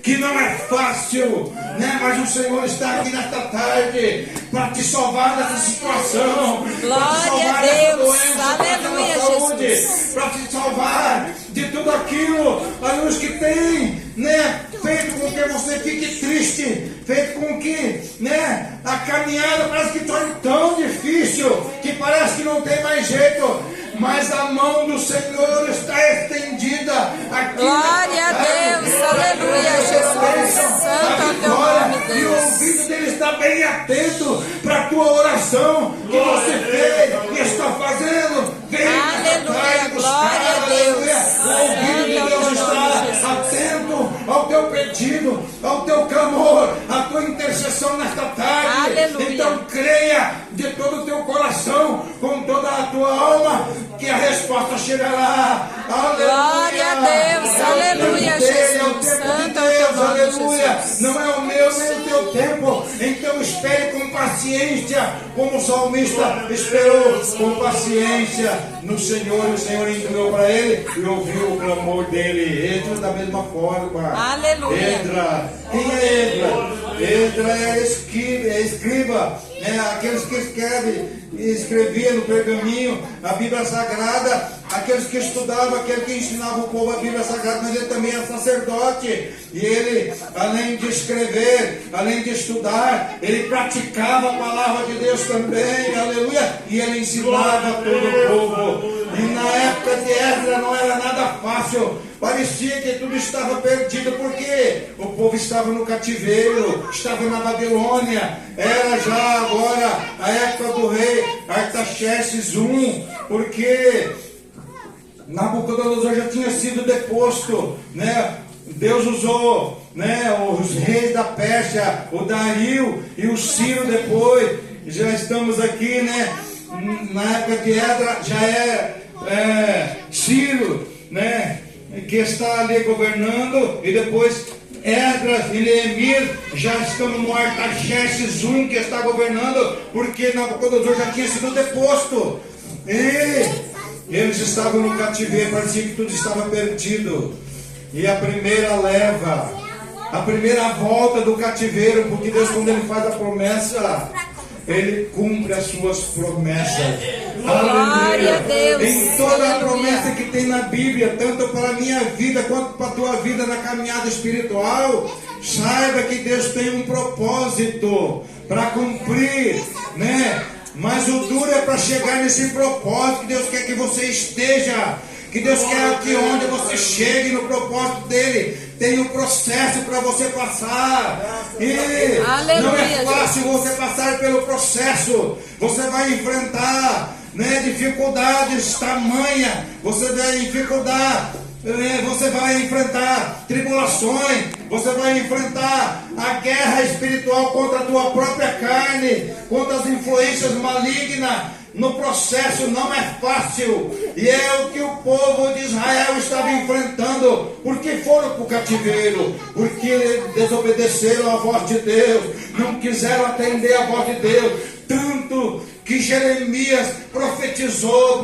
que não é fácil, né? Mas o Senhor está aqui nesta tarde para te salvar dessa situação, para te salvar dessa doença, para te salvar de tudo aquilo, a luz que tem, né? Feito com que você fique triste, feito com que, né? A caminhada parece que está tão difícil, que parece que não tem mais jeito. Mas a mão do Senhor está estendida aqui. Glória a Deus, aleluia, Jesus, santo é o teu nome, Deus. E o ouvido dele está bem atento para a tua oração que você fez e está fazendo. Vem, aleluia, glória a Deus. O ouvido de Deus está atento ao teu pedido, ao teu clamor, à tua intercessão nesta tarde. Aleluia. Então creia de todo o teu coração, com toda a tua alma, que a resposta chegará. Aleluia. Glória a Deus, aleluia, Jesus, santo é o teu nome, aleluia. Jesus. Não é o meu nem o teu tempo, então espere com paciência, como o salmista esperou com paciência no Senhor. O Senhor entrou para ele e ouviu o clamor dele. Entra da mesma forma. Aleluia. Edra. Quem é Edra? Edra é escriba, aqueles que escreviam no pergaminho a Bíblia Sagrada, aqueles que estudavam, aquele que ensinava o povo a Bíblia Sagrada, mas ele também é sacerdote. E ele, além de escrever, além de estudar, ele praticava a palavra de Deus também, aleluia, e ele ensinava todo o povo. E na época de Esdras não era nada fácil, parecia que tudo estava perdido, porque o povo estava no cativeiro, estava na Babilônia, era já agora a época do rei Artaxerxes I, porque Nabucodonosor já tinha sido deposto, né? Deus usou, né, os reis da Pérsia, o Dario e o Ciro depois. Já estamos aqui, né? Na época de Esdras já é Ciro, né, que está ali governando, e depois Esdras e Neemias já estamos no Artaxerxes I, que está governando, porque Nabucodonosor já tinha sido deposto. E eles estavam no cativeiro, parecia que tudo estava perdido. E a primeira leva, a primeira volta do cativeiro, porque Deus, quando Ele faz a promessa, Ele cumpre as suas promessas. Glória a Deus. Em toda a Aleluia. promessa que tem na Bíblia, tanto para a minha vida quanto para a tua vida na caminhada espiritual, saiba que Deus tem um propósito para cumprir, né? Mas o duro é para chegar nesse propósito que Deus quer que você esteja. Que Deus quer que onde você chegue no propósito dele, tem um processo para você passar. E aleluia, não é fácil você passar pelo processo. Você vai enfrentar, né, dificuldades tamanha. Você vai enfrentar tribulações. Você vai enfrentar a guerra espiritual contra a tua própria carne, contra as influências malignas. No processo não é fácil, e é o que o povo de Israel estava enfrentando, porque foram para o cativeiro, porque desobedeceram a voz de Deus, não quiseram atender a voz de Deus, tanto que Jeremias profetizou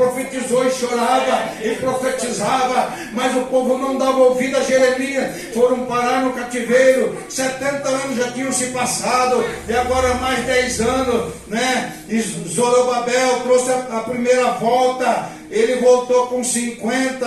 e chorava e profetizava, mas o povo não dava ouvido a Jeremias. Foram parar no cativeiro, 70 anos já tinham se passado, e agora mais 10 anos, né? E Zorobabel trouxe a primeira volta, ele voltou com 50,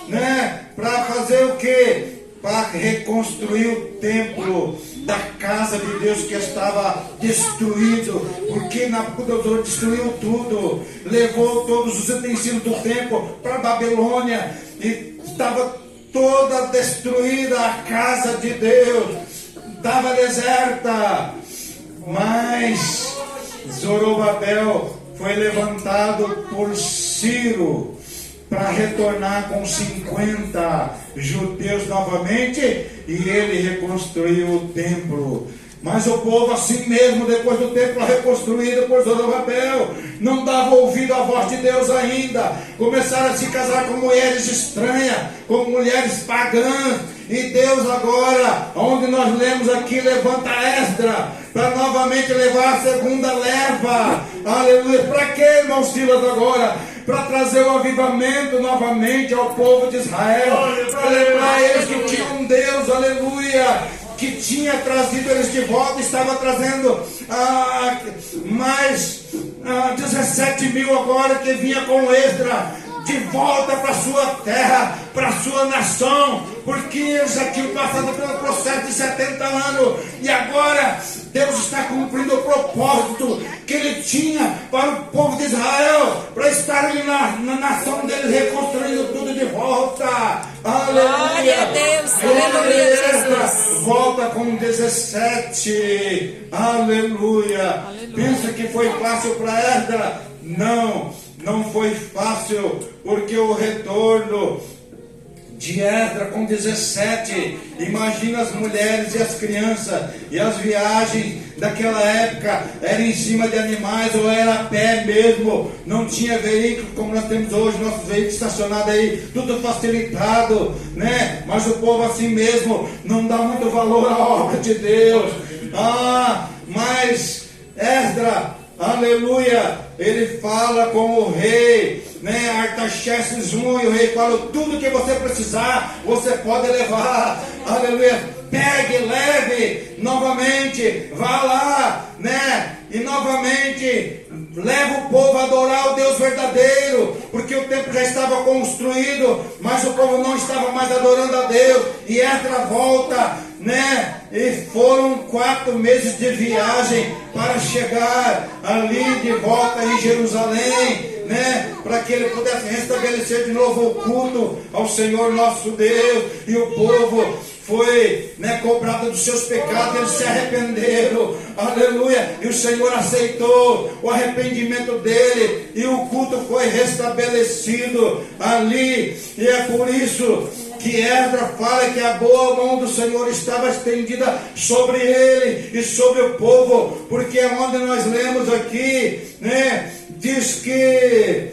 né? Para fazer o quê? Para reconstruir o templo da casa de Deus que estava destruído, porque Nabucodonosor destruiu tudo, levou todos os utensílios do templo para a Babilônia, e estava toda destruída a casa de Deus, estava deserta. Mas Zorobabel foi levantado por Ciro para retornar com 50 judeus novamente, e ele reconstruiu o templo. Mas o povo, assim mesmo, depois do templo reconstruído por Zorobabel, não dava ouvido à voz de Deus ainda. Começaram a se casar com mulheres estranhas, com mulheres pagãs. E Deus agora, onde nós lemos aqui, levanta Esdras para novamente levar a segunda leva. Aleluia. Para que, irmão Silas, agora? Para trazer o avivamento novamente ao povo de Israel, para lembrar eles que tinham um Deus, aleluia, tinha trazido eles de volta, estava trazendo mais 17 mil agora que vinha com Esdra de volta para sua terra, para sua nação, porque eles já tinham passado pelo processo de 70 anos, e agora Deus está cumprindo o propósito que Ele tinha para o povo de Israel, para estarem na nação deles, reconstruindo tudo de volta. Aleluia! Glória a Deus, aleluia, Jesus. Volta com 17, aleluia. Pensa que foi fácil para Esdra? Não foi fácil, porque o retorno de Esdra com 17, imagina as mulheres e as crianças, e as viagens daquela época, era em cima de animais, ou era a pé mesmo, não tinha veículo como nós temos hoje, nossos veículos estacionados aí, tudo facilitado, né? Mas o povo assim mesmo, não dá muito valor à obra de Deus. Mas Esdra, aleluia, ele fala com o rei, né? Artaxerxes I, e o rei fala: tudo que você precisar, você pode levar, aleluia. Pegue, leve, novamente, vá lá, né? E novamente leva o povo a adorar o Deus verdadeiro, porque o templo já estava construído, mas o povo não estava mais adorando a Deus. E Esdra volta, né? E foram 4 meses de viagem para chegar ali de volta em Jerusalém, né? Para que ele pudesse restabelecer de novo o culto ao Senhor nosso Deus. E o povo foi, né, cobrado dos seus pecados, eles se arrependeram, aleluia, e o Senhor aceitou o arrependimento dele, e o culto foi restabelecido ali. E é por isso que Esdra fala que a boa mão do Senhor estava estendida sobre ele e sobre o povo, porque é onde nós lemos aqui, né, diz que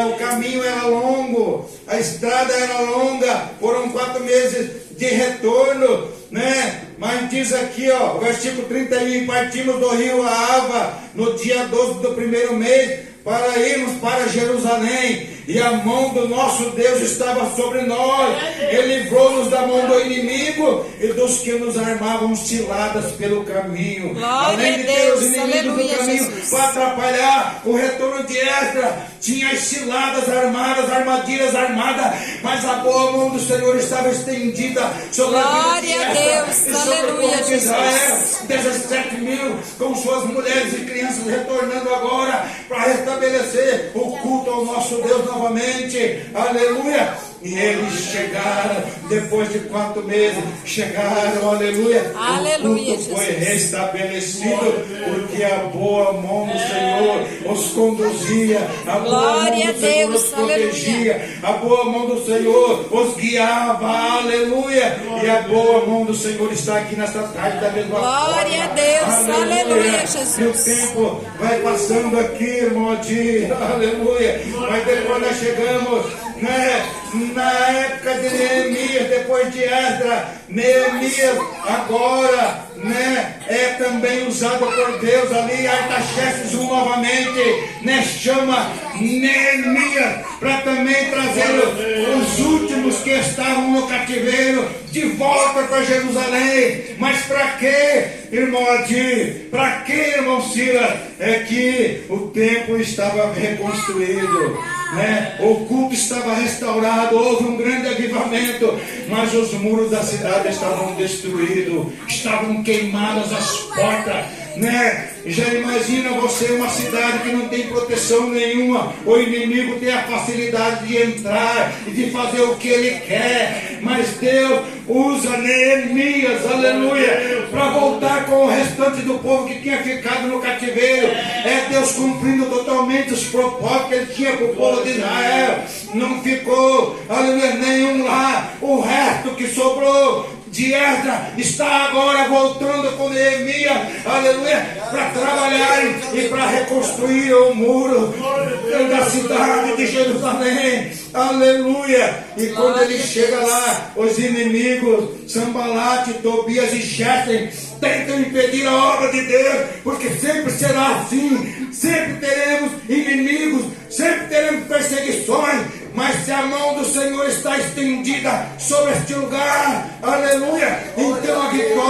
o caminho era longo, a estrada era longa, foram 4 meses de retorno, né? Mas diz aqui, ó, versículo 31, partimos do rio Ahava no dia 12 do primeiro mês para irmos para Jerusalém, e a mão do nosso Deus estava sobre nós. Ele livrou-nos da mão do inimigo e dos que nos armavam ciladas pelo caminho. Glória Além de a ter Deus, os inimigos aleluia, do caminho Jesus. para atrapalhar o retorno de Esdra, tinha as ciladas armadas, armadilhas armadas, mas a boa mão do Senhor estava estendida sobre a vida de Glória a Esdra Deus, e sobre o aleluia, povo de Israel. Jesus. 17 mil com suas mulheres e crianças retornando agora para restabelecer o culto ao nosso Deus novamente, aleluia. E eles chegaram, depois de 4 meses, chegaram, aleluia. Aleluia, O culto foi Jesus. restabelecido, porque a boa mão do Senhor os conduzia, a boa mão Glória a do Senhor Deus, os protegia, a boa mão do Senhor os guiava, aleluia. E a boa mão do Senhor está aqui nesta tarde da mesma forma. Glória a Deus, aleluia, Jesus. E o tempo vai passando aqui, irmão Adir, aleluia. Mas depois nós chegamos, né, na época de Neemias, depois de Esdra. Neemias agora, né, é também usado por Deus ali. Artaxerxes I novamente, né, chama Neemias para também trazer os últimos que estavam no cativeiro de volta para Jerusalém. Mas para quê, irmão Adir? Para quê, irmão Silas? É que o templo estava reconstruído, né? O culto estava restaurado, houve um grande avivamento, mas os muros da cidade estavam destruídos, estavam queimadas as portas, né? Já imagina você uma cidade que não tem proteção nenhuma, o inimigo tem a facilidade de entrar e de fazer o que ele quer, mas Deus usa Neemias, aleluia, para voltar com o restante do povo que tinha ficado no cativeiro. É Deus cumprindo totalmente os propósitos que ele tinha para o povo de Israel. Não ficou, aleluia, nenhum lá. O resto que sobrou de Esdra está agora voltando com Neemias, aleluia, para trabalhar e para reconstruir o muro da cidade de Jerusalém, aleluia. E quando ele chega lá, os inimigos Sambalate, Tobias e Gesem tentam impedir a obra de Deus, porque sempre será assim, sempre teremos inimigos, sempre teremos perseguições, mas se a mão do Senhor está estendida sobre este lugar, aleluia, então a vitória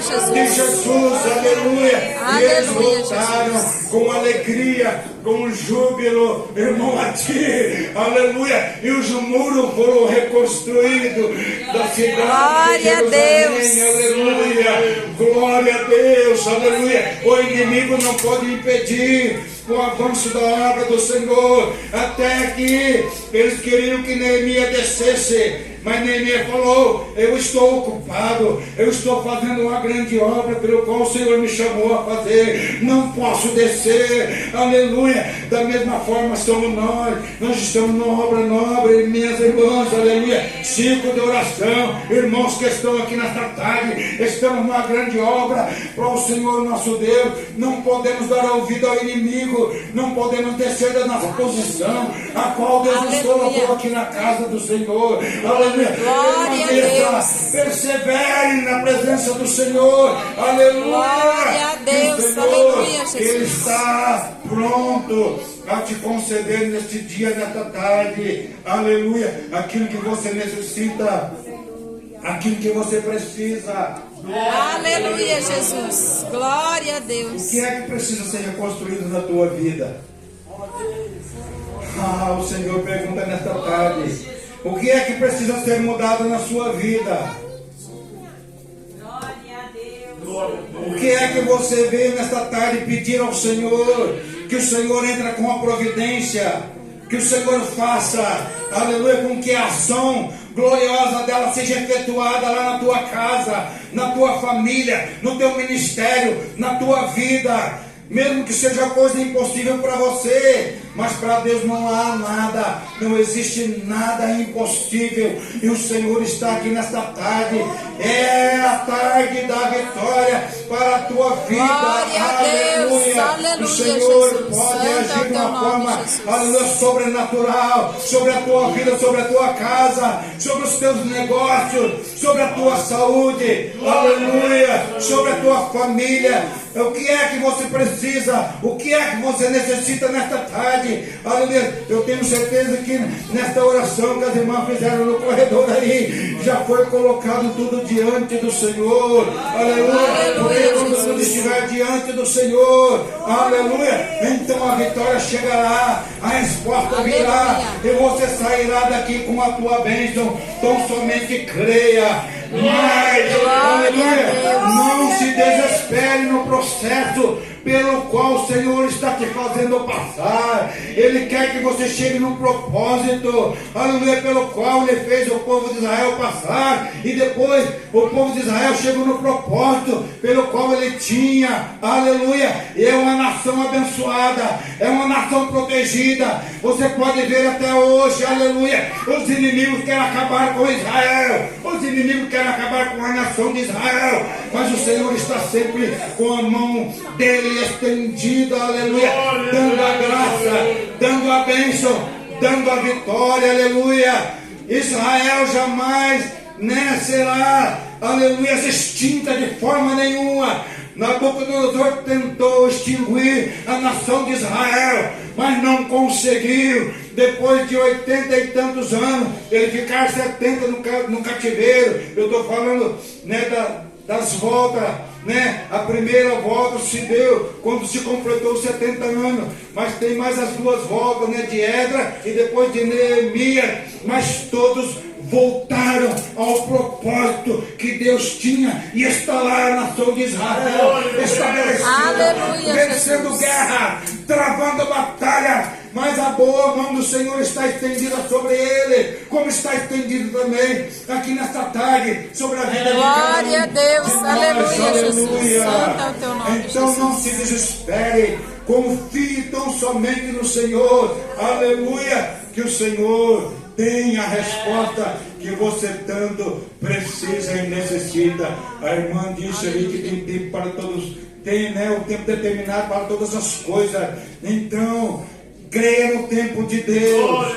de Jesus, aleluia. E eles Aleluia, voltaram Jesus. com alegria, com júbilo, irmão, a ti, aleluia. E os muros foram reconstruídos da cidade. Glória a Deus. Aleluia, glória a Deus, aleluia. O inimigo não pode impedir o avanço da obra do Senhor. Até aqui eles queriam que Neemias descesse, mas Neemias falou: eu estou ocupado, eu estou fazendo uma grande obra pelo qual o Senhor me chamou a fazer, não posso descer, aleluia. Da mesma forma somos nós estamos numa obra nobre, minhas irmãs, aleluia. Ciclo de oração, irmãos que estão aqui nesta tarde, estamos numa grande obra para o Senhor nosso Deus. Não podemos dar ouvido ao inimigo, não podemos descer da nossa posição, a qual Deus nos colocou aqui na casa do Senhor, aleluia. Glória a Deus. Persevere na presença do Senhor, aleluia. Glória a Deus, O Senhor, aleluia, Jesus. Ele está pronto a te conceder neste dia, nesta tarde, aleluia, aquilo que você necessita, aquilo que você precisa. Aleluia, Jesus. Glória a Deus. O que é que precisa ser reconstruído na tua vida? O Senhor pergunta nesta tarde: o que é que precisa ser mudado na sua vida? O que é que você veio nesta tarde pedir ao Senhor? Que o Senhor entre com a providência, que o Senhor faça, aleluia, com que a ação gloriosa dela seja efetuada lá na tua casa, na tua família, no teu ministério, na tua vida. Mesmo que seja coisa impossível para você, mas para Deus não há nada, não existe nada impossível. E o Senhor está aqui nesta tarde. É a tarde da vitória para a tua vida. Glória a Deus. Aleluia. Aleluia, O Senhor Jesus. pode Santo é o agir de teu uma nome, forma, Jesus. aleluia, sobrenatural sobre a tua vida, sobre a tua casa, sobre os teus negócios, sobre a tua saúde, aleluia, sobre a tua família. O que é que você precisa? O que é que você necessita nesta tarde? Aleluia. Eu tenho certeza que nesta oração que as irmãs fizeram no corredor aí, já foi colocado tudo diante do Senhor. Aleluia. Porque quando tudo estiver diante do Senhor, aleluia, então a vitória chegará, a resposta virá, e você sairá daqui com a tua bênção. Tão somente creia. Mas, aleluia, não se desespere no processo pelo qual o Senhor está te fazendo passar. Ele quer que você chegue no propósito, aleluia, pelo qual Ele fez o povo de Israel passar. E depois o povo de Israel chegou no propósito pelo qual Ele tinha, aleluia. É uma nação abençoada, é uma nação protegida. Você pode ver até hoje, aleluia, os inimigos querem acabar com Israel, os inimigos querem acabar com a nação de Israel, mas o Senhor está sempre com a mão dele estendida, aleluia, dando a graça, dando a bênção, dando a vitória, aleluia. Israel jamais, será, aleluia, extinta de forma nenhuma. Nabucodonosor tentou extinguir a nação de Israel, mas não conseguiu. Depois de 80 e tantos anos, ele ficar 70 no cativeiro. Eu estou falando, das voltas, a primeira volta se deu quando se completou os 70 anos, mas tem mais as duas voltas, de Esdras e depois de Neemias, mas todos voltaram ao propósito que Deus tinha e instalaram a nação de Israel, estabelecida, vencendo guerra, travando batalha. Mas a boa mão do Senhor está estendida sobre ele, como está estendido também aqui nesta tarde sobre a vida de cada um. Glória a Deus, aleluia, Jesus. Santo é o teu nome, então Jesus. não se desespere, confie tão somente no Senhor, aleluia, que o Senhor tem a resposta que você tanto precisa e necessita. A irmã disse ali que tem tempo para todos, tem o tempo determinado para todas as coisas. Então creia no tempo de Deus.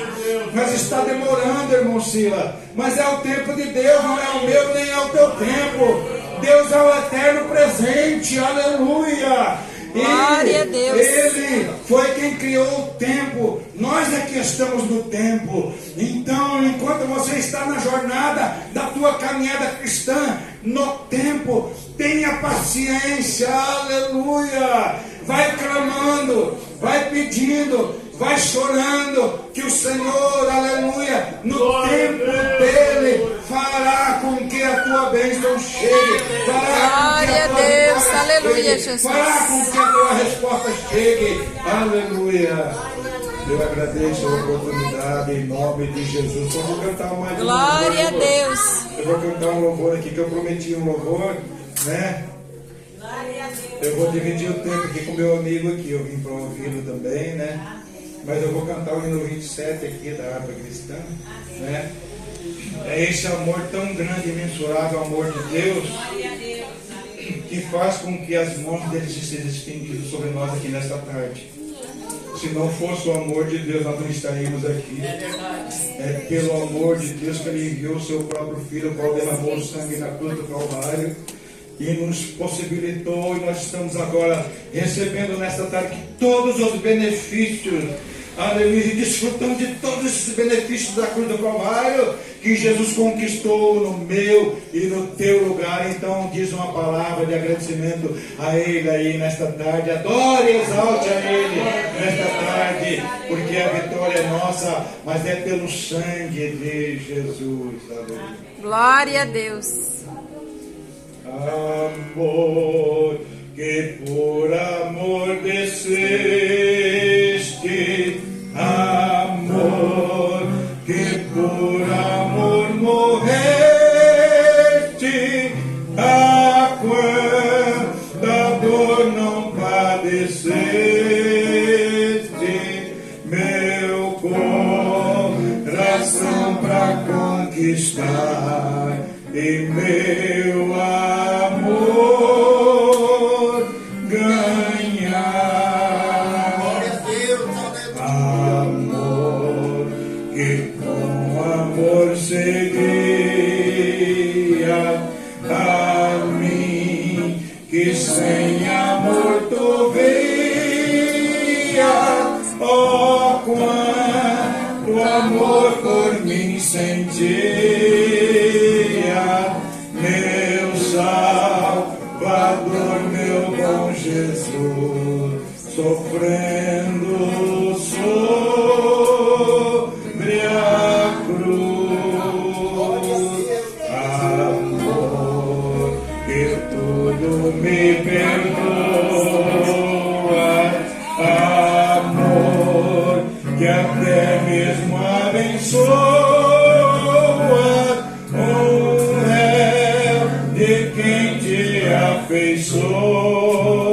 Mas está demorando, irmão Sila, mas é o tempo de Deus, não é o meu nem é o teu tempo. Deus é o eterno presente, aleluia. Glória a Deus. Ele foi quem criou o tempo. Nós é que estamos no tempo. Então, enquanto você está na jornada da tua caminhada cristã, no tempo, tenha paciência. Aleluia. Vai clamando, vai pedindo, vai chorando, que o Senhor, aleluia, no tempo dele, fará com que a tua bênção chegue, fará com que a tua vitória Aleluia, chegue, Jesus. fará com que a tua resposta chegue, aleluia. Eu agradeço a oportunidade em nome de Jesus. Eu vou cantar mais um louvor. Glória a Deus. Eu vou cantar um louvor aqui, que eu prometi um louvor, né? Eu vou dividir o tempo aqui com meu amigo aqui, eu vim para ouvi-lo também, né? Mas eu vou cantar o hino 27 aqui da harpa cristã, né? É esse amor tão grande, imensurável amor de Deus, que faz com que as mãos dele sejam estendidas sobre nós aqui nesta tarde. Se não fosse o amor de Deus, nós não estaríamos aqui. É pelo amor de Deus que ele enviou o seu próprio Filho, o qual derramou o sangue na cruz do Calvário e nos possibilitou, e nós estamos agora recebendo nesta tarde todos os benefícios, aleluia, e desfrutando de todos esses benefícios da cruz do Calvário que Jesus conquistou no meu e no teu lugar. Então diz uma palavra de agradecimento a Ele aí nesta tarde. Adore e exalte a Ele nesta tarde, porque a vitória é nossa, mas é pelo sangue de Jesus. Aleluia. Glória a Deus. Amor, que por amor desceste, amor, que por amor morreste, a quanta dor não padeceste, meu coração pra conquistar e meu amor ganhar. Amor que com amor seguia a mim, que sem amor tu via, oh quanto amor por mim sentia. Meu Salvador, meu bom Jesus, sofrendo sobre a cruz. Amor, que tudo me perdoa. Amor, que até mesmo abençoa.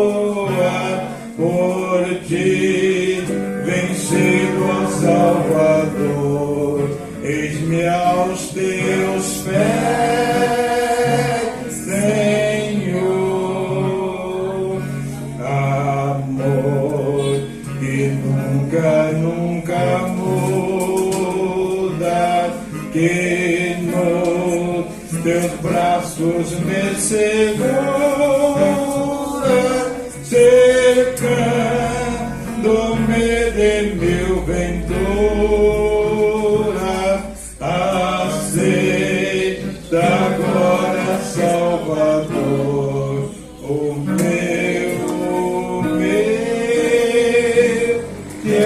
Afeiçoa por ti, vencido ó Salvador, eis-me aos teus pés, Senhor. Amor que nunca, nunca muda, que nos teus braços me segura, cercando-me de mil venturas. Aceita agora, Salvador, o meu te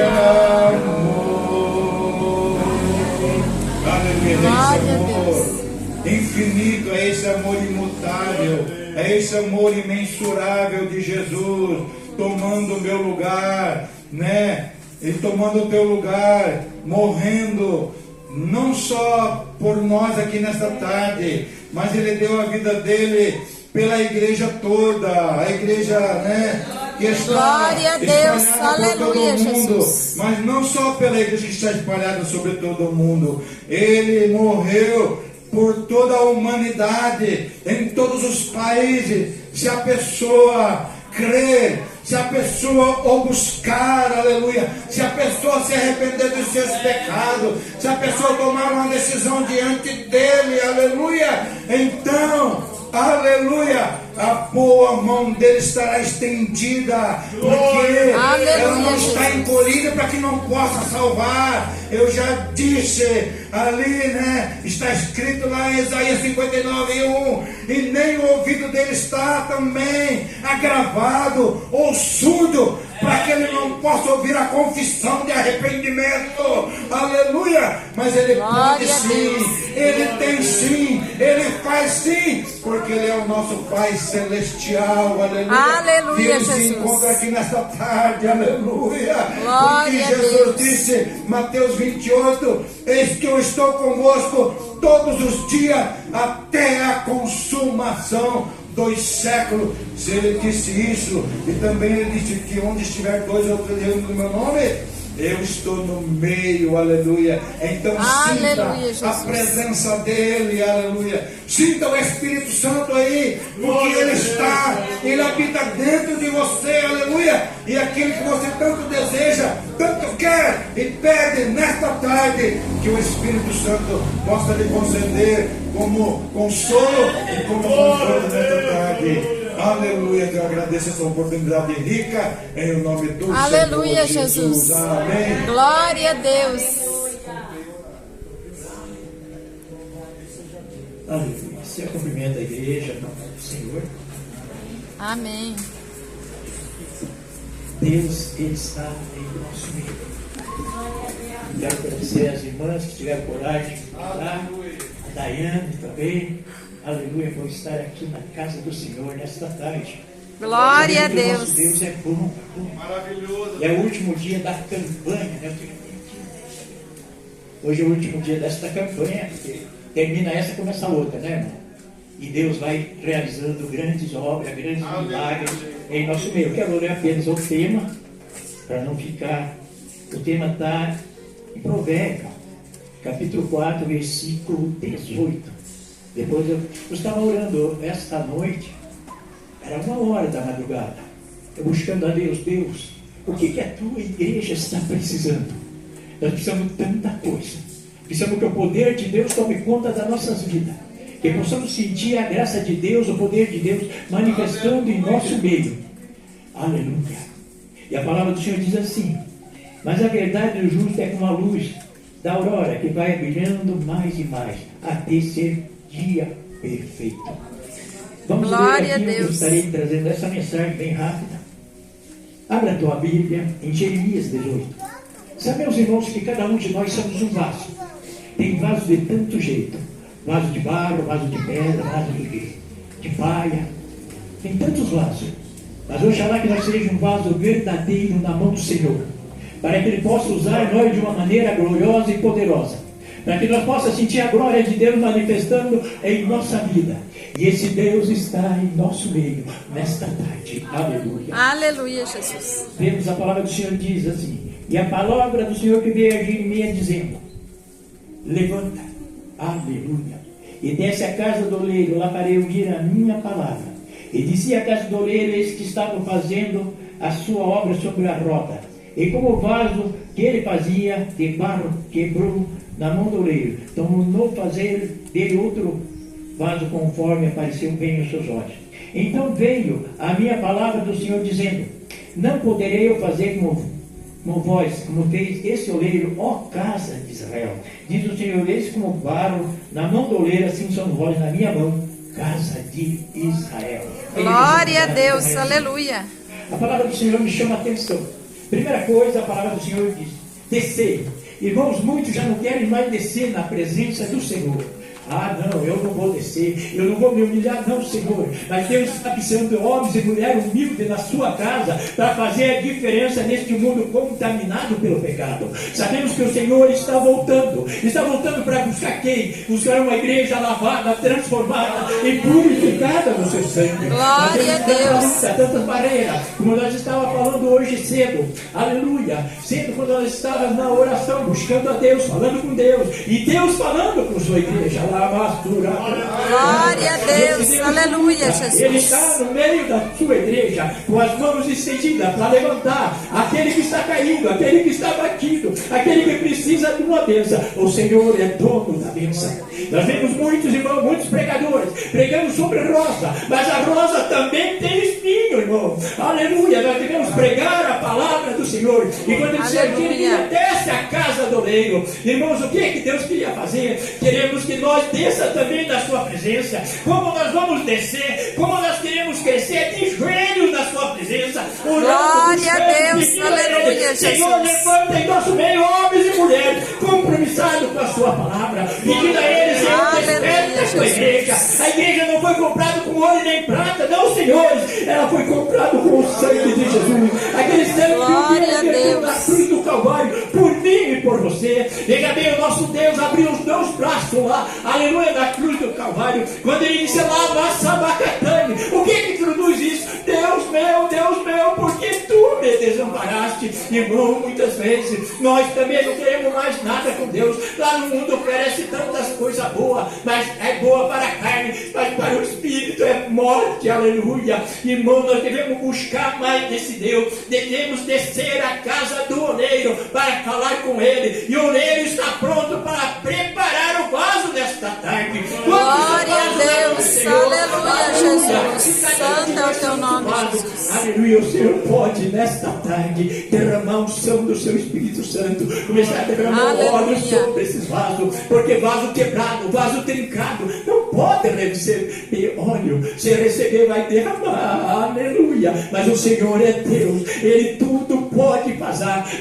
amor. Aleluia. Infinito é esse amor imutável, é esse amor imensurável de Jesus, tomando o meu lugar, né? Ele tomando o teu lugar, morrendo, não só por nós aqui nesta tarde, mas Ele deu a vida dele pela igreja toda, a igreja, né? Que está Glória a Deus, espalhada por todo aleluia, o mundo, Jesus. mas não só pela igreja que está espalhada sobre todo o mundo. Ele morreu por toda a humanidade, em todos os países. Se a pessoa crer, se a pessoa o buscar, aleluia, se a pessoa se arrepender dos seus pecados, se a pessoa tomar uma decisão diante dele, aleluia, então aleluia, a boa mão dele estará estendida, porque ela não está encolhida para que não possa salvar. Eu já disse ali, né? Está escrito lá em Isaías 59:1, e nem o ouvido dele está também agravado ou surdo, para que ele não possa ouvir a confissão de arrependimento, aleluia. Mas ele pode sim, ele tem sim, ele faz sim, porque ele é o nosso Pai celestial, aleluia. Aleluia, e ele Jesus. se encontra aqui nesta tarde, aleluia. Glória Porque Jesus disse, Mateus 28, eis que eu estou convosco todos os dias até a consumação dos séculos. Se ele disse isso, e também ele disse que onde estiver 2 ou 3 reunidos no meu nome, eu estou no meio, aleluia. Então Aleluia, sinta a presença dele, aleluia. Sinta o Espírito Santo aí, porque ele está, ele habita dentro de você, aleluia. E aquilo que você tanto deseja, tanto quer e pede nesta tarde, que o Espírito Santo possa lhe conceder como consolo e como conforto nesta tarde. Aleluia, eu agradeço essa oportunidade rica em o nome do Aleluia, Senhor Jesus. Amém. Glória a Deus. Aleluia. Você cumprimenta a igreja, no nome do Senhor. Amém. Deus, Ele está em nosso meio. Quero agradecer às irmãs que tiveram coragem de falar, a Daiane também. Aleluia, vou estar aqui na casa do Senhor nesta tarde. Glória a Deus. Nosso Deus é bom. Maravilhoso. E é o último dia da campanha, né? Hoje é o último dia desta campanha, porque termina essa e começa a outra, né, irmão? E Deus vai realizando grandes obras, grandes milagres em nosso meio. Eu quero ler apenas o tema, para não ficar. O tema está em Provérbios, capítulo 4, versículo 18. Depois eu estava orando esta noite, era 1h da madrugada, eu buscando a Deus, o que a tua igreja está precisando? Nós precisamos de tanta coisa, precisamos que o poder de Deus tome conta das nossas vidas, que possamos sentir a graça de Deus, o poder de Deus manifestando em nosso meio. Aleluia. E a palavra do Senhor diz assim: mas a verdade do justo é como a luz da aurora, que vai brilhando mais e mais, até ser dia perfeito. Vamos ler aqui, eu estarei trazendo essa mensagem bem rápida. Abra a tua Bíblia em Jeremias 18. Sabemos, irmãos, que cada um de nós somos um vaso. Tem vaso de tanto jeito: vaso de barro, vaso de pedra, vaso de palha. Tem tantos vasos. Mas oxalá que nós sejamos um vaso verdadeiro na mão do Senhor, para que Ele possa usar nós de uma maneira gloriosa e poderosa, para que nós possamos sentir a glória de Deus manifestando em nossa vida. E esse Deus está em nosso meio nesta tarde. Aleluia. Aleluia, Jesus. Vemos a palavra do Senhor diz assim: e a palavra do Senhor que veio a Jeremias dizendo: levanta, aleluia, e desce a casa do oleiro, lá farei ouvir a minha palavra. E dizia a casa do oleiro: eis que estavam fazendo a sua obra sobre a roda, e como o vaso que ele fazia de barro quebrou na mão do oleiro, tornou fazer dele outro vaso conforme apareceu bem aos seus olhos. Então veio a minha palavra do Senhor dizendo: não poderei eu fazer como vós, como fez esse oleiro, ó casa de Israel. Diz o Senhor: eis como barro na mão do oleiro, assim são vós na minha mão, casa de Israel. Glória a Deus, aleluia. A palavra do Senhor me chama a atenção. Primeira coisa, a palavra do Senhor diz: descer. Irmãos, muitos já não querem mais descer na presença do Senhor. Ah, não, eu não vou descer, eu não vou me humilhar, não, Senhor. Mas Deus está precisando de homens e mulheres humildes na sua casa para fazer a diferença neste mundo contaminado pelo pecado. Sabemos que o Senhor está voltando para buscar quem? Buscar uma igreja lavada, transformada e purificada no seu sangue. Glória a Deus. Tantas barreiras, como nós estávamos falando hoje cedo, aleluia. Cedo, quando nós estávamos na oração, buscando a Deus, falando com Deus, e Deus falando com sua igreja. Glória a Deus, aleluia, Jesus. Ele está no meio da sua igreja, com as mãos estendidas para levantar aquele que está caído, aquele que está batido, aquele que precisa de uma bênção. O Senhor é dono da bênção. Nós vemos muitos irmãos, muitos pregadores pregamos sobre rosa, mas a rosa também tem espinho, irmão. Aleluia, nós devemos pregar a palavra do Senhor. E quando ele diz que ele desce a casa do oleiro, irmãos, o que é que Deus queria fazer? Queremos que nós desça também da sua presença. Como nós vamos descer? Como nós queremos crescer de joelhos na sua presença? Glória a Deus, aleluia, Jesus. Senhor, levanta em nosso meio homens e mulheres compromissados com a sua palavra. E diga a eles, Senhor, desperta a sua igreja. A igreja não foi comprada com ouro nem prata, não, senhores. Ela foi comprada com o sangue de Jesus. Aquele sangue que ele na cruz do Calvário, por mim e por você. Veja bem, o nosso Deus abriu os meus braços lá, aleluia, na cruz do Calvário. Quando ele disse lá, Massabacatane, o que traduz isso? Deus meu, porque tu me desamparaste. Irmão, muitas vezes nós também não queremos mais nada com Deus. Lá no mundo oferece tantas coisas boas, mas é boa para a carne, mas para o espírito é morte, aleluia. Irmão, nós devemos buscar mais desse Deus, devemos descer à casa do oleiro para falar com ele, e o oleiro está pronto para preparar o vaso desta tarde. Glória a Deus, aleluia, Jesus. Santo é o teu nome, Jesus. Aleluia, o Senhor pode nesta tarde derramar um som do seu Espírito Santo, começar a derramar óleo sobre esses vasos, porque vaso quebrado, vaso trincado, não pode receber óleo. Se receber, vai derramar, aleluia. Mas o Senhor é Deus, Ele tudo pode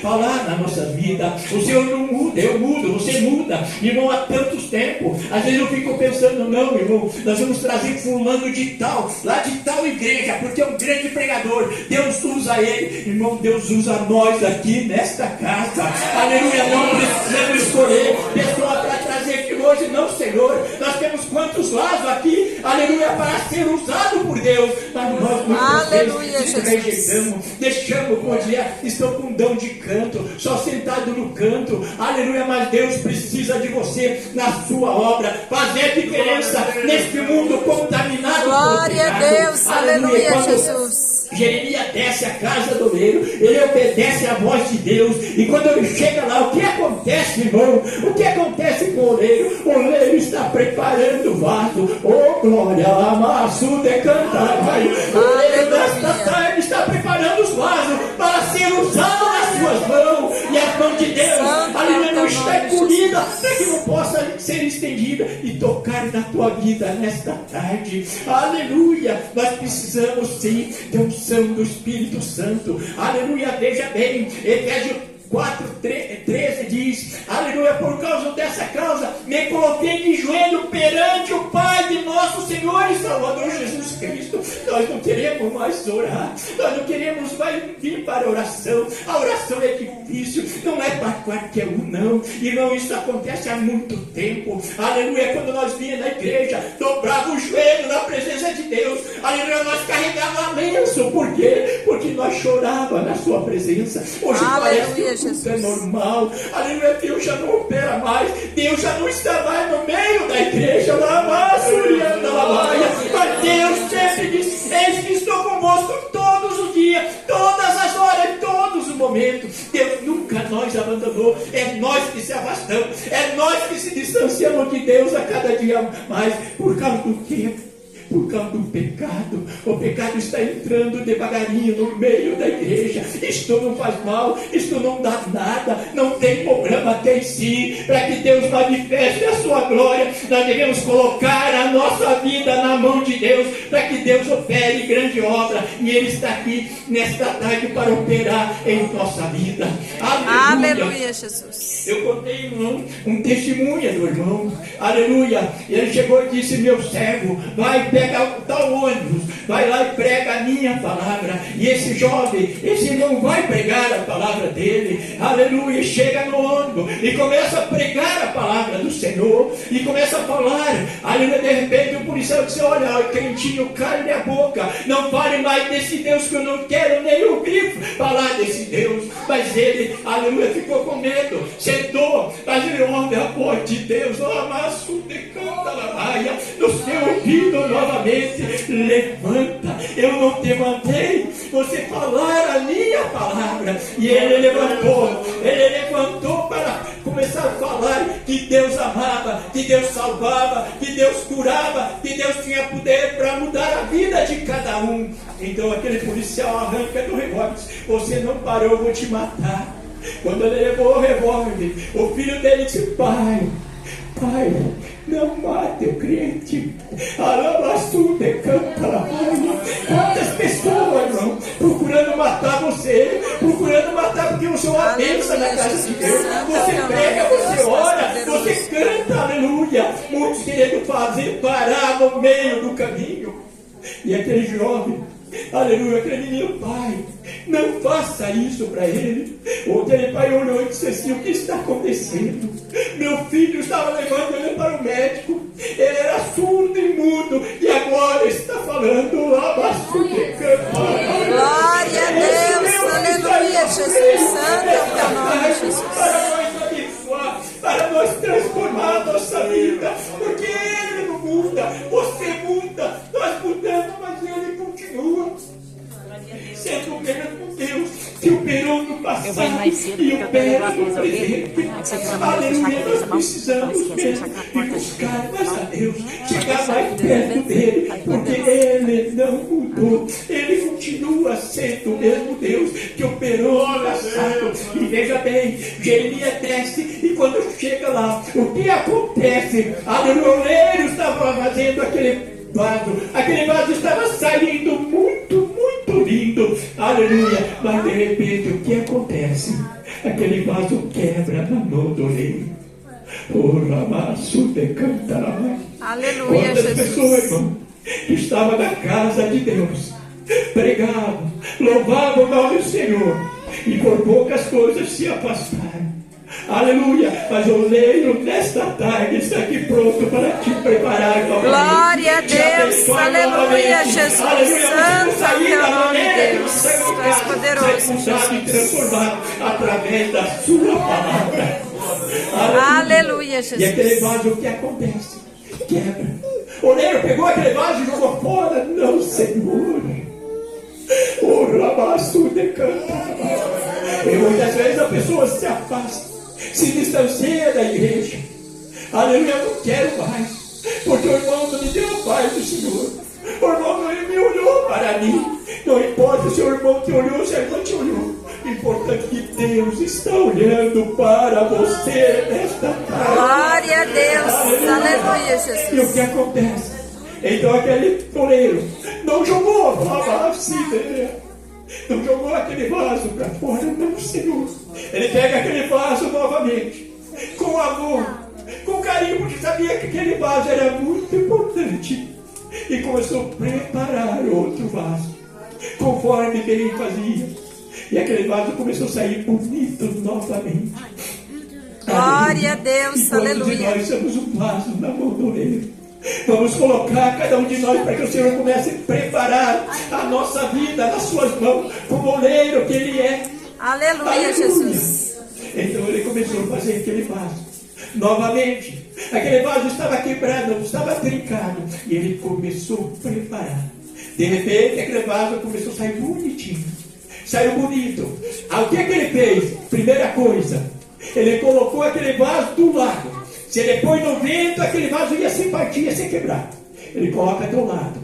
falar na nossa vida. O Senhor não muda, eu mudo, você muda, irmão, há tantos tempos. Às vezes eu fico pensando, não, irmão, nós vamos trazer fulano de tal, lá de tal igreja, porque é um grande pregador. Deus usa ele, irmão, Deus usa nós aqui nesta casa, aleluia. Não precisamos escolher pessoa para trazer aqui hoje, não, Senhor. Nós temos quantos vasos aqui, aleluia, para ser usado por Deus, mas nós muitas vezes rejeitamos, deixamos, como dia, estão com dom de canto, só sentado no canto, aleluia. Mas Deus precisa de você na sua obra, fazer a diferença neste mundo contaminado. Glória a Deus, aleluia, Jesus. Jeremias desce a casa do oleiro, ele obedece à voz de Deus, e quando ele chega lá, o que acontece, irmão? O que acontece com o oleiro? O oleiro está preparando o vaso. Oh, glória, amasso de cantar. O oleiro nesta tarde está preparando os vasos para ser usado nas suas mãos, e a mão de Deus, aleluia, não está encolhida para que não possa ser estendida e tocar na tua vida nesta tarde, aleluia. Nós precisamos sim de unção do Espírito Santo, aleluia. Veja bem, Efésios 4:13 diz, aleluia, por causa dessa causa me coloquei de joelho perante o Pai de nosso Senhor e Salvador Jesus Cristo. Nós não queremos mais orar, nós não queremos mais vir para a oração. A oração é difícil, não é para qualquer um, não, irmão. Isso acontece há muito tempo, aleluia. Quando nós vinha na igreja, dobrava o joelho na presença de Deus, aleluia, nós carregava a bênção. Por quê? Porque nós chorava na sua presença. Hoje parece que tudo é normal, aleluia. Deus já não opera mais, Deus já não está mais no meio da igreja, mas Deus sempre diz, eis que estou convosco todos os dias, todas as horas, todos os momentos. Deus nunca nos abandonou, é nós que se afastamos, é nós que se distanciamos de Deus a cada dia mais. Por causa do quê? Por causa do pecado. O pecado está entrando devagarinho no meio da igreja. Isto não faz mal, isto não dá nada, não tem problema, tem sim. Para que Deus manifeste a sua glória, nós devemos colocar a nossa vida na mão de Deus, para que Deus opere grande obra, e Ele está aqui nesta tarde para operar em nossa vida. Aleluia, aleluia, Jesus. Eu contei um testemunho do irmão, aleluia. Ele chegou e disse, meu servo, vai pegar tal ônibus, vai lá e prega a minha palavra. E esse jovem, esse irmão vai pregar a palavra dele, aleluia. Chega no ônibus e começa a pregar a palavra do Senhor, e começa a falar, aleluia. De repente o policial disse, olha, crentinho, cale a boca, não fale mais desse Deus, que eu não quero nem ouvir falar desse Deus. Mas ele, aleluia, ficou com medo, sentou, mas ele ouve a voz de Deus, no seu ouvido novamente, levanta, eu não te mandei você falar a minha palavra. E ele levantou para começaram a falar que Deus amava, que Deus salvava, que Deus curava, que Deus tinha poder para mudar a vida de cada um. Então aquele policial arranca do revólver: você não parou, eu vou te matar. Quando ele levou o revólver, o filho dele disse: pai, não mate o crente. Quantas pessoas, irmão, procurando matar você, procurando matar porque você é uma bênção na casa de Deus. Você prega, você ora, você canta, aleluia. Muitos querendo fazer parar no meio do caminho. E aquele jovem, aleluia, aquele menino: pai, não faça isso para ele. Aquele pai olhou e disse assim: o que está acontecendo? Meu filho estava levando ele para o médico, ele era surdo e mudo, e agora está falando. Glória a Deus, aleluia, Jesus, santo é o teu nome, Jesus. Para nós abençoar, para nós transformar a nossa vida, porque ele não muda, você muda, nós mudamos, mas ele continua sendo o mesmo Deus que operou no passado e opera no presente. Aleluia, nós precisamos mesmo de buscar mais a Deus, chegar mais perto dele, porque ele não mudou, ele continua sendo o mesmo Deus que operou no passado. E veja bem, Jeremias desce, e quando chega lá, o que acontece? Aleluia, o oleiro estava fazendo aquele vaso estava saindo muito lindo, aleluia, mas de repente o que acontece? Aquele vaso quebra na mão do oleiro. Aleluia, Quantas Jesus. pessoas, irmão, que estavam na casa de Deus, pregavam, louvavam o nome do Senhor, e por poucas coisas se afastaram. Aleluia, mas o oleiro nesta tarde está aqui pronto para te preparar novamente. Glória a Deus, aleluia, Jesus, santo é o teu nome, Deus, tu és poderoso, Jesus. Transformado através da sua palavra. Aleluia, Jesus. E aquele vaso, o que acontece? Quebra. O oleiro pegou aquele vaso e jogou fora. Não, Senhor. O rabaço decanta. E muitas vezes a pessoa se afasta, se distancia da igreja. Aleluia, eu não quero mais, porque o irmão não me deu a paz do Senhor. O irmão não me olhou para mim. Não importa se o irmão te olhou, se a irmã te olhou. O importante é que Deus está olhando para você nesta tarde. Glória a Deus, aleluia, Jesus. E o que acontece? Então aquele oleiro não jogou a palavra assim, não jogou aquele vaso para fora, não, Senhor. Ele pega aquele vaso novamente, com amor, com carinho, porque sabia que aquele vaso era muito importante, e começou a preparar outro vaso, conforme ele fazia, e aquele vaso começou a sair bonito novamente. Glória a Deus, aleluia. E nós somos um vaso na mão do oleiro. Vamos colocar cada um de nós para que o Senhor comece a preparar a nossa vida nas suas mãos, como oleiro que Ele é. Aleluia, Jesus. Então ele começou a fazer aquele vaso novamente. Aquele vaso estava quebrado, estava trincado, e ele começou a preparar. De repente aquele vaso começou a sair bonitinho, saiu bonito. O que ele fez? Primeira coisa, ele colocou aquele vaso do lado. Se ele põe no vento, aquele vaso ia se partir, ia se quebrar. Ele coloca do lado.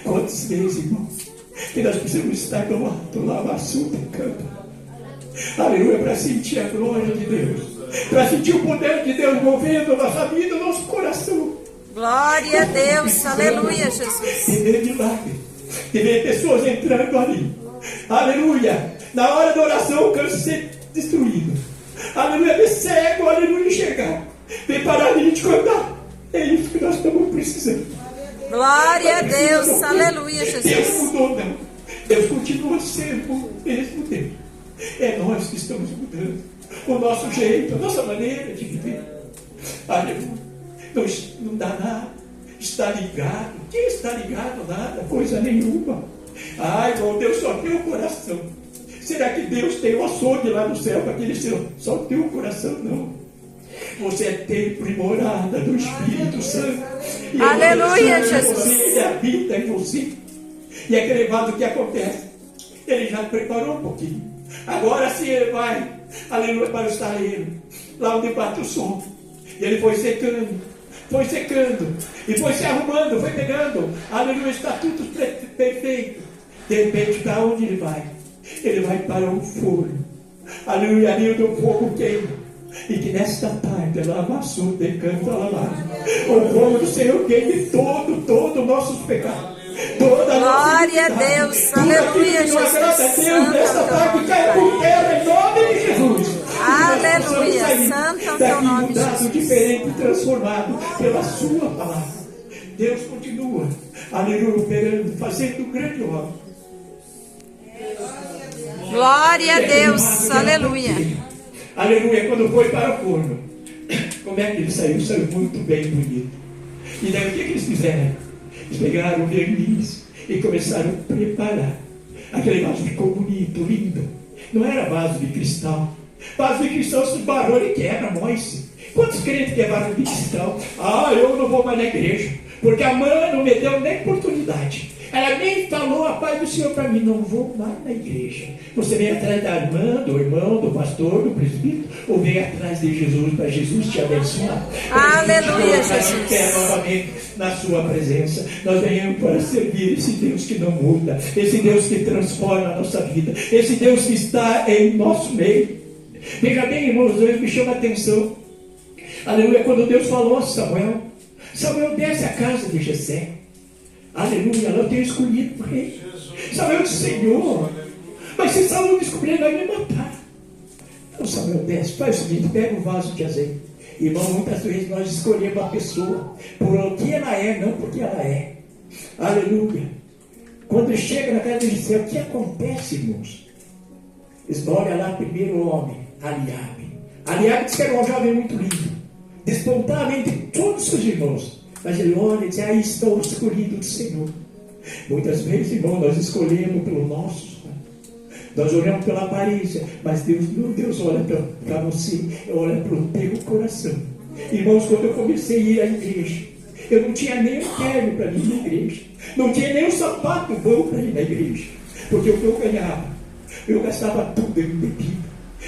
Quantas vezes, irmão, que nós precisamos estar do lado, lava açúcar, canta. Aleluia, para sentir a glória de Deus, para sentir o poder de Deus movendo a nossa vida, o nosso coração. Glória a Deus, aleluia, Jesus. E ver milagre, e ver pessoas entrando ali. Aleluia, na hora da oração o câncer ser destruído. Aleluia, ver cego, aleluia, enxergar. Ver paralítico andar. É isso que nós estamos precisando. Glória a Deus, aleluia, Deus Jesus. mudou, não. Deus continua sendo o mesmo Deus. É nós que estamos mudando o nosso jeito, a nossa maneira de viver. Aleluia. Não dá nada. Está ligado. Quem está ligado? Nada, coisa nenhuma. Ai, irmão, Deus só tem o coração. Será que Deus tem um açougue lá no céu para aquele seu? Só tem o coração, não. Você é templo e morada do Espírito Santo. E aleluia, Jesus. Ele habita em você. E aquele vaso, o que acontece? Ele já preparou um pouquinho. Agora sim ele vai, aleluia, para o estaleiro. lá onde bate o sol. E ele foi secando, e foi se arrumando, foi pegando. Aleluia, está tudo perfeito. De repente, para onde ele vai? Ele vai para o forno. Aleluia, ali onde o fogo queima. E que nesta tarde, ela amassou, decanta, ela o fogo do Senhor queime todo o nosso pecado. Glória a Deus, aleluia, Jesus. Nesta tarde cai por terra em nome de Jesus. Aleluia, santo é o teu nome, Jesus. Diferente, transformado pela sua palavra. Deus continua, aleluia, operando, fazendo grande obra. Glória a Deus, aleluia. Aleluia, quando foi para o forno, como é que ele saiu? Saiu muito bem, bonito. E daí o que eles fizeram? Eles pegaram o verniz e começaram a preparar. Aquele vaso ficou bonito, lindo. Não era vaso de cristal. Vaso de cristal, se barulho, ele quebra, moe-se. Quantos crentes quebraram de cristal? Eu não vou mais na igreja, porque a mãe não me deu nem oportunidade. Ela nem falou a paz do Senhor para mim, não vou mais na igreja. Você vem atrás da irmã, do irmão, do pastor, do presbítero, ou vem atrás de Jesus, para Jesus te abençoar? Aleluia, Jesus. Quer novamente na sua presença. Nós venhamos para servir esse Deus que não muda, esse Deus que transforma a nossa vida, esse Deus que está em nosso meio. Veja bem, irmãos, me chama a atenção. Aleluia, quando Deus falou a Samuel, Samuel desce à casa de Jessé. Aleluia, eu tenho escolhido o rei. Samuel disse, Senhor, mas se Saul descobrir, ele vai me matar. Então Samuel desce, faz o seguinte, pega um vaso de azeite. Irmão, muitas vezes nós escolhemos a pessoa por o que ela é, não porque ela é. Aleluia. Quando ele chega na casa de Jessé, o que acontece, irmãos? Olha lá primeiro o homem, Eliabe. Eliabe disse que era um jovem muito lindo, despontava entre todos os seus irmãos. Mas ele olha e diz, aí estou escolhido do Senhor. Muitas vezes, irmão, nós escolhemos pelo nosso, nós olhamos pela aparência, mas Deus olha para você, olha para o teu coração. Irmãos, quando eu comecei a ir à igreja, eu não tinha nem um terno para ir na igreja, não tinha nem um sapato bom para ir na igreja, porque o que eu ganhava, eu gastava tudo em bebida,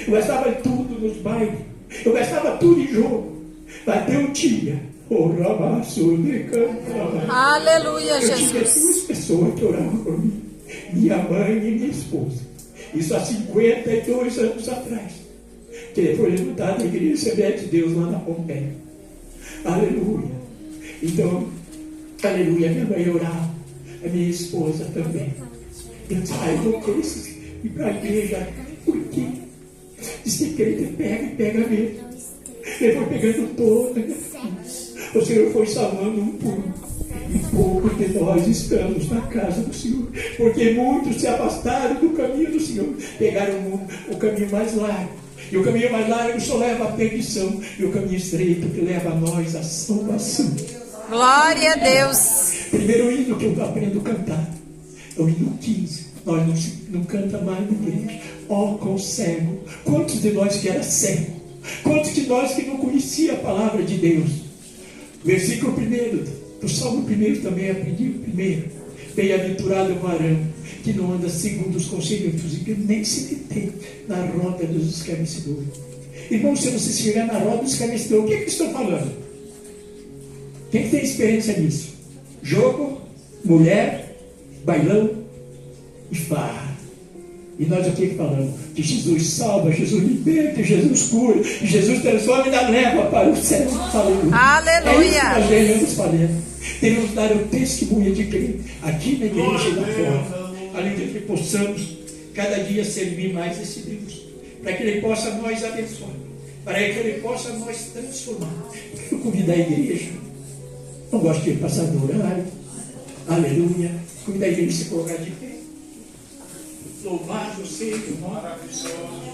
eu gastava tudo nos bailes, eu gastava tudo em jogo. Até um dia, aleluia, eu Jesus. tinha duas pessoas que oravam por mim, minha mãe e minha esposa. Isso há 52 anos atrás. Que foi levantada a igreja Assembleia de Deus lá na Pompeia. Aleluia. Então, aleluia, minha mãe orava, a minha esposa também. Eu disse, não quero ir para a igreja. Por quê? Diz que crente pega mesmo. Ele foi pegando toda a minha vida. O Senhor foi salvando um por um. E pouco de nós estamos na casa do Senhor, porque muitos se afastaram do caminho do Senhor, pegaram o caminho mais largo, e o caminho mais largo só leva à perdição, e o caminho estreito que leva a nós à salvação. Glória a Deus. Primeiro hino que eu aprendo a cantar é o hino 15. Nós não canta mais na igreja. Com cego. Quantos de nós que era cego? Quantos de nós que não conhecia a palavra de Deus? Versículo 1 do Salmo 1 também aprendi o primeiro. Bem-aventurado é o varão que não anda segundo os conselhos dos ímpios, nem se detém na roda dos escarnecedores. Irmão, se você chegar na roda dos escarnecedores, o que é que estou falando? Quem tem experiência nisso? Jogo, mulher, bailão e farra. E nós aqui falamos que Jesus salva, Jesus liberta, Jesus cura, Jesus transforma e ainda leva para o céu. Aleluia. É isso que nós venhamos fazendo. Devemos dar o testemunho de crer aqui na igreja e lá fora. Além de que possamos cada dia servir mais esse Deus, para que Ele possa nos abençoar, para que Ele possa nos transformar. Eu convido a igreja, não gosto de passar do horário, aleluia, convido a igreja a se colocar de pé. Louvado seja o nome.